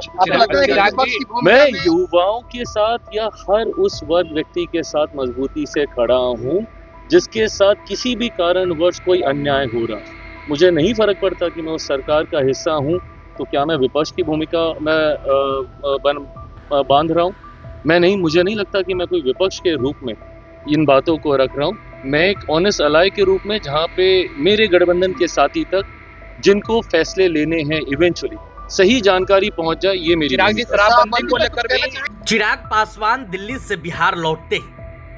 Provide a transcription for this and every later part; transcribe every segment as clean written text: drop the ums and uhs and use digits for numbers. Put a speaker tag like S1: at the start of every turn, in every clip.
S1: आपको लगता है कि विपक्ष की भूमिका
S2: मैं
S1: में
S2: युवाओं के साथ या हर उस वर्ग व्यक्ति के साथ मजबूती से खड़ा हूं जिसके साथ किसी भी कारणवश कोई अन्याय हो रहा है। मुझे नहीं फर्क पड़ता कि मैं उस सरकार का हिस्सा हूं, तो क्या मैं विपक्ष की भूमिका में बांध रहा हूं? मैं नहीं, मुझे नहीं लगता कि मैं कोई विपक्ष के रूप में इन बातों को रख रहा हूं। मैं एक ऑनेस्ट अलाय के रूप में, जहां पे मेरे गठबंधन के साथी तक जिनको फैसले लेने हैं इवेंचुअली सही जानकारी पहुंच जाए, ये मेरी
S3: चिराग जी,
S2: भूमिका है।
S3: शराबबंदी को लेकर भी
S4: चिराग पासवान दिल्ली से बिहार लौटते ही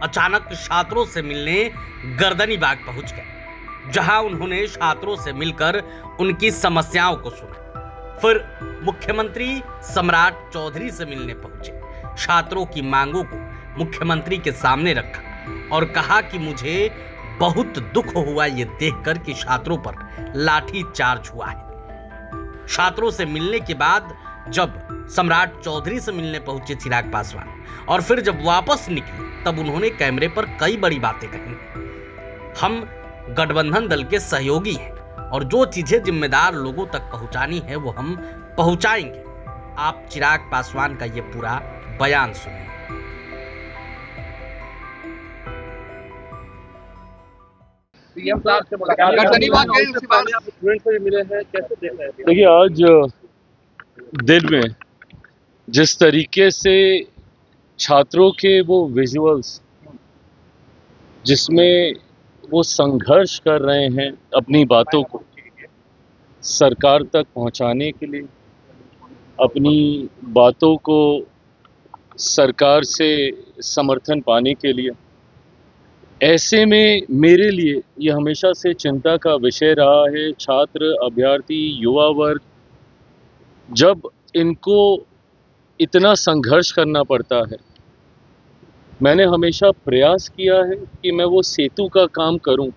S4: अचानक छात्रों से मिलने गर्दनीबाग पहुंच गए, जहां उन्होंने छात्रों से मिलकर उनकी समस्याओं को सुना। फिर मुख्यमंत्री सम्राट चौधरी से मिलने पहुंचे, छात्रों की मांगों को मुख्यमंत्री के सामने रखा और कहा कि मुझे बहुत दुख हुआ ये देखकर कि छात्रों पर लाठी चार्ज हुआ है। छात्रों से मिलने के बाद जब सम्राट चौधरी से मिलने पहुंचे चिराग पासवान और फिर जब वापस निकले, तब उन्होंने कैमरे पर कई बड़ी बातें कही। हम गठबंधन दल के सहयोगी हैं और जो चीजें जिम्मेदार लोगों तक पहुंचानी है वो हम पहुंचाएंगे। आप चिराग पासवान का ये पूरा बयान सुनिए।
S3: सीएम साहब से मुलाकात
S1: गर्दनीबाग गए, उसके बाद
S3: स्टूडेंट से भी मिले हैं, कैसे देख रहे हैं?
S2: देखिए, आज दिन में जिस तरीके से छात्रों के वो विजुअल्स जिसमें वो संघर्ष कर रहे हैं अपनी बातों को सरकार तक पहुंचाने के लिए, अपनी बातों को सरकार से समर्थन पाने के लिए, ऐसे में मेरे लिए ये हमेशा से चिंता का विषय रहा है। छात्र, अभ्यर्थी, युवा वर्ग जब इनको इतना संघर्ष करना पड़ता है, मैंने हमेशा प्रयास किया है कि मैं वो सेतु का काम करूं।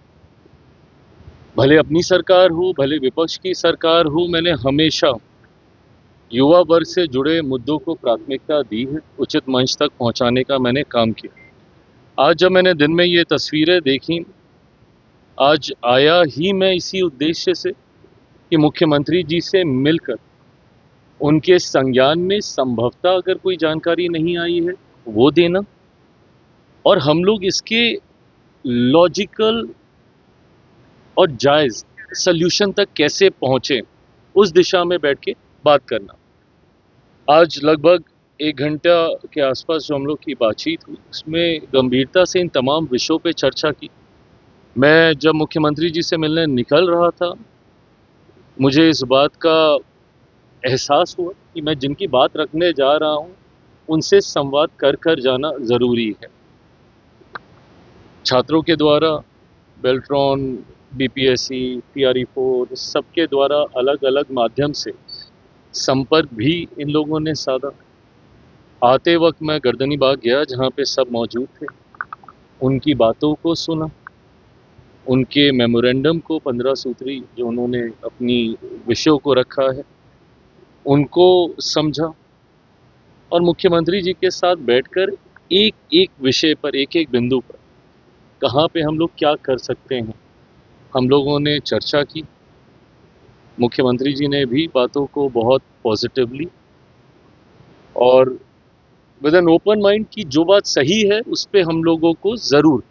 S2: भले अपनी सरकार हो, भले विपक्ष की सरकार हो, मैंने हमेशा युवा वर्ग से जुड़े मुद्दों को प्राथमिकता दी है, उचित मंच तक पहुंचाने का मैंने काम किया। आज जब मैंने दिन में ये तस्वीरें देखी, आज आया ही मैं इसी उद्देश्य से कि मुख्यमंत्री जी से मिलकर उनके संज्ञान में संभवतः अगर कोई जानकारी नहीं आई है वो देना, और हम लोग इसके लॉजिकल और जायज़ सल्यूशन तक कैसे पहुंचे उस दिशा में बैठ के बात करना। आज लगभग 1 घंटा के आसपास जो हम लोग की बातचीत हुई, उसमें गंभीरता से इन तमाम विषयों पे चर्चा की। मैं जब मुख्यमंत्री जी से मिलने निकल रहा था, मुझे इस बात का एहसास हुआ कि मैं जिनकी बात रखने जा रहा हूं उनसे संवाद कर जाना ज़रूरी है। छात्रों के द्वारा बेल्ट्रॉन, बीपीएससी, PRE-4 सबके द्वारा अलग अलग माध्यम से संपर्क भी इन लोगों ने साधा। आते वक्त मैं गर्दनीबाग गया जहाँ पे सब मौजूद थे, उनकी बातों को सुना, उनके मेमोरेंडम को 15 सूत्री जो उन्होंने अपनी विषयों को रखा है उनको समझा, और मुख्यमंत्री जी के साथ बैठकर एक एक विषय पर, एक एक बिंदु पर कहाँ पे हम लोग क्या कर सकते हैं, हम लोगों ने चर्चा की। मुख्यमंत्री जी ने भी बातों को बहुत पॉजिटिवली और विद एन ओपन माइंड की जो बात सही है उस पे हम लोगों को ज़रूर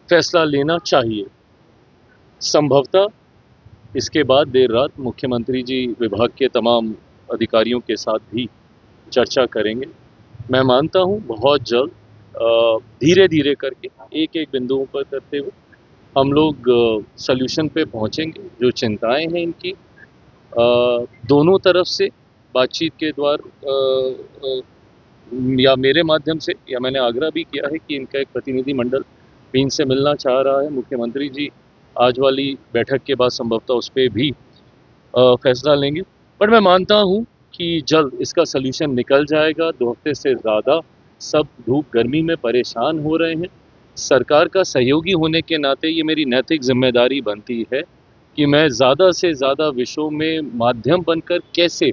S2: फैसला लेना चाहिए। संभवतः इसके बाद देर रात मुख्यमंत्री जी विभाग के तमाम अधिकारियों के साथ भी चर्चा करेंगे। मैं मानता हूँ बहुत जल्द धीरे धीरे करके एक एक बिंदुओं पर करते हुए हम लोग सल्यूशन पे पहुँचेंगे। जो चिंताएं हैं इनकी दोनों तरफ से बातचीत के द्वारा या मेरे माध्यम से, या मैंने आग्रह भी किया है कि इनका एक प्रतिनिधि मंडल भी इनसे मिलना चाह रहा है। मुख्यमंत्री जी आज वाली बैठक के बाद संभवतः उस पर भी फैसला लेंगे, पर मैं मानता हूं कि जल्द इसका सलूशन निकल जाएगा। 2 हफ्ते से ज़्यादा सब धूप गर्मी में परेशान हो रहे हैं। सरकार का सहयोगी होने के नाते ये मेरी नैतिक जिम्मेदारी बनती है कि मैं ज़्यादा से ज़्यादा विषयों में माध्यम बनकर कैसे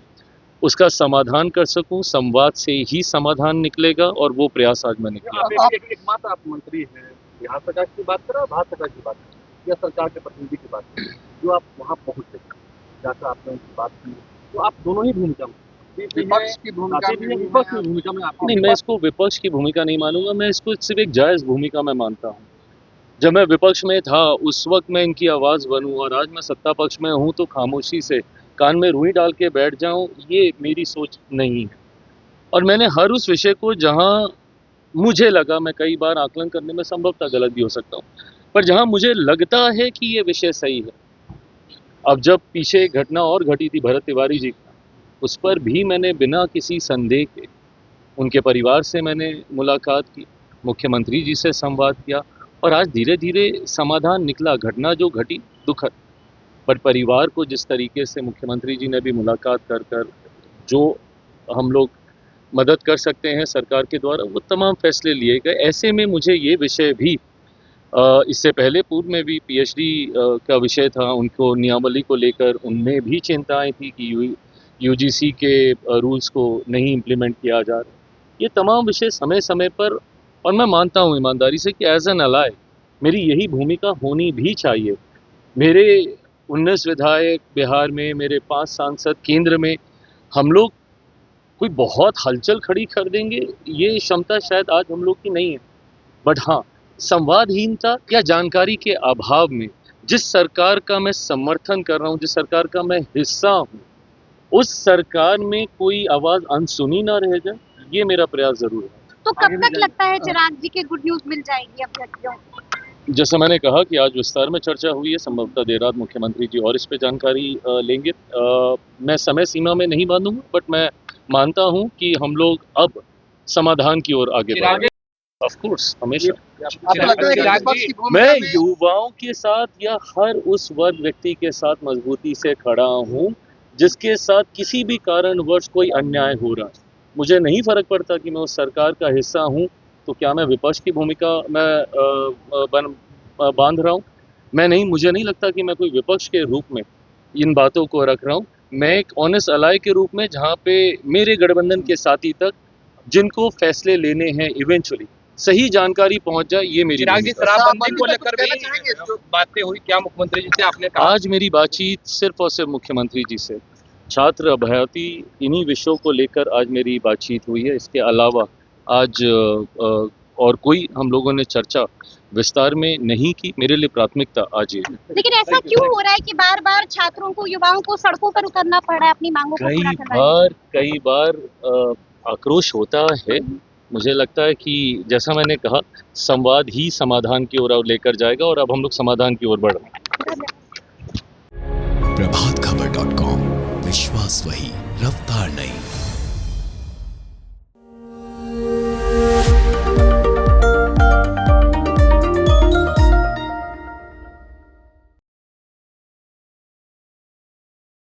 S2: उसका समाधान कर सकूं। संवाद से ही समाधान निकलेगा और वो प्रयास आज मैंने किया।
S3: एकमात्र आप मंत्री हैं, बिहार सरकार की बात करें, भारत सरकार की बात करें या सरकार के प्रतिनिधि की बात करें, जो आप वहाँ पहुँचे, जाकर आपने उनकी बात की, तो आप दोनों ही भूमिका में
S1: विपक्ष की भूमिका
S3: साथी भी हैं, विपक्ष की भूमिका में आप
S2: नहीं, मैं इसको विपक्ष की भूमिका नहीं मानूंगा, मैं इसको सिर्फ एक जायज़ भूमिका में मानता हूँ। जब मैं विपक्ष में था उस वक्त मैं इनकी आवाज़ बनूं और आज मैं सत्ता पक्ष में हूं तो खामोशी से कान में रुई डाल के बैठ जाऊं, ये मेरी सोच नहीं है। और मैंने हर उस विषय को जहां मुझे लगा, मैं कई बार आकलन करने में संभवतः गलत भी हो सकता हूं, पर जहां मुझे लगता है कि ये विषय सही है। अब जब पीछे एक घटना और घटी थी भरत तिवारी जी की, उस पर भी मैंने बिना किसी संदेह के उनके परिवार से मैंने मुलाकात की, मुख्यमंत्री जी से संवाद किया और आज धीरे धीरे समाधान निकला। घटना जो घटी दुखद, पर परिवार को जिस तरीके से मुख्यमंत्री जी ने भी मुलाकात कर कर जो हम लोग मदद कर सकते हैं सरकार के द्वारा, वो तमाम फैसले लिए गए। ऐसे में मुझे ये विषय भी इससे पहले पूर्व में भी पीएचडी का विषय था, उनको नियमावली को लेकर उनमें भी चिंताएं थी कि यूजीसी के रूल्स को नहीं इम्प्लीमेंट किया जा रहा। ये तमाम विषय समय समय पर, और मैं मानता हूँ ईमानदारी से कि एज एन अलाय मेरी यही भूमिका होनी भी चाहिए। मेरे 19 विधायक बिहार में, मेरे 5 सांसद केंद्र में, हम लोग कोई बहुत हलचल खड़ी कर देंगे ये क्षमता शायद आज हम लोग की नहीं है। बट हाँ, संवादहीनता या जानकारी के अभाव में जिस सरकार का मैं समर्थन कर रहा हूँ, जिस सरकार का मैं हिस्सा हूँ, उस सरकार में कोई आवाज़ अनसुनी ना रह जाए, ये मेरा प्रयास ज़रूर है।
S5: तो कब तक लगता है चिराग जी के गुड न्यूज मिल जाएगी अभ्यर्थियों को?
S2: जैसा मैंने कहा कि आज विस्तार में चर्चा हुई है, संभवतः देर रात मुख्यमंत्री जी और इस पे जानकारी लेंगे। मैं समय सीमा में नहीं बांधूंगा, बट मैं मानता हूं कि हम लोग अब समाधान की ओर आगे बढ़ेंगे। ऑफ कोर्स, हमेशा
S1: आपको लगता है कि विपक्ष की भूमिका
S2: मैं
S1: में
S2: युवाओं के साथ या हर उस वर्ग व्यक्ति के साथ मजबूती से खड़ा हूं जिसके साथ किसी भी कारणवश कोई अन्याय हो रहा है। मुझे नहीं फर्क पड़ता कि मैं उस सरकार का हिस्सा हूं, तो क्या मैं विपक्ष की भूमिका में बांध रहा हूं? मैं नहीं, मुझे नहीं लगता कि मैं कोई विपक्ष के रूप में इन बातों को रख रहा हूं। मैं एक ऑनेस्ट अलाय के रूप में, जहां पे मेरे गठबंधन के साथी तक जिनको फैसले लेने हैं इवेंचुअली सही जानकारी पहुंच जाए, ये मेरी
S3: चिराग जी,
S2: भूमिका है।
S3: शराबबंदी को लेकर
S1: कहना
S3: भी
S1: चाहेंगे जो
S3: बातें हुई, क्या मुख्यमंत्री जी से आपने कहा?
S2: आज मेरी बातचीत सिर्फ और सिर्फ मुख्यमंत्री जी से, छात्र अभ्यर्थी, इन्हीं विषयों को लेकर आज मेरी बातचीत हुई है। इसके अलावा आज और कोई हम लोगों ने चर्चा विस्तार में नहीं की। मेरे लिए प्राथमिकता आज ये है।
S5: लेकिन ऐसा क्यों हो रहा है कि बार बार छात्रों को, युवाओं को सड़कों पर उतरना पड़ रहा है अपनी मांगों को पूरा करवाने?
S2: कई बार आक्रोश होता है। मुझे लगता है कि जैसा मैंने कहा, संवाद ही समाधान की ओर लेकर जाएगा और अब हम लोग समाधान की ओर बढ़ रहे हैं।
S6: प्रभातखबर.com, विश्वास वही, रफ्तार नहीं।